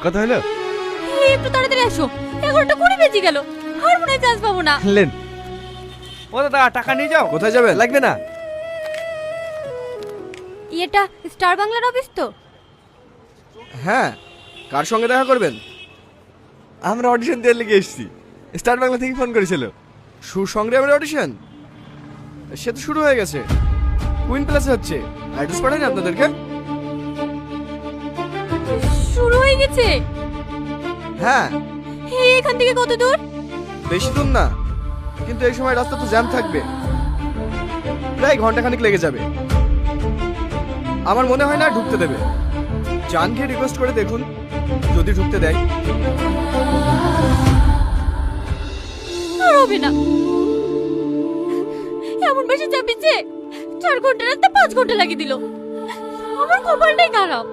কথা হলো? এই একটু তাড়াতাড়ি আসো, 11টা 20 বেজে গেল, আর মনে হয় চান্স পাবো না। লেন। ও দাদা টাকা নিয়ে যাও। কোথায় যাবেন? লাগবে না। এটা স্টার বাংলার অফিস তো? হ্যাঁ, কার সঙ্গে দেখা করবেন? আমরা অডিশন দিয়ে লেগে এসেছি। স্টার বাংলা থেকে ফোন করেছিল। সুসংগ্রামের অডিশন? সে তো শুরু হয়ে গেছে। কুইন প্লাসে হচ্ছে। অ্যাড্রেস পাঠানি আপনাদেরকে? শুরু হয়ে গেছে? হ্যাঁ। এখান থেকে কত দূর? বেশি দূর না, কিন্তু এই সময় রাস্তা তো জ্যাম থাকবে, প্রায় ঘন্টাখানিক লেগে যাবে। আমার মনে হয় না ঢুকতে দেবে। জানকে রিকোয়েস্ট করে দেখুন, যদি ঢুকতে দেয়। আর হবে না, এমন বেশি চাপিছে, 4 ঘন্টা রাস্তা 5 ঘন্টা লাগিয়ে দিল। আমার কপালটাই খারাপ।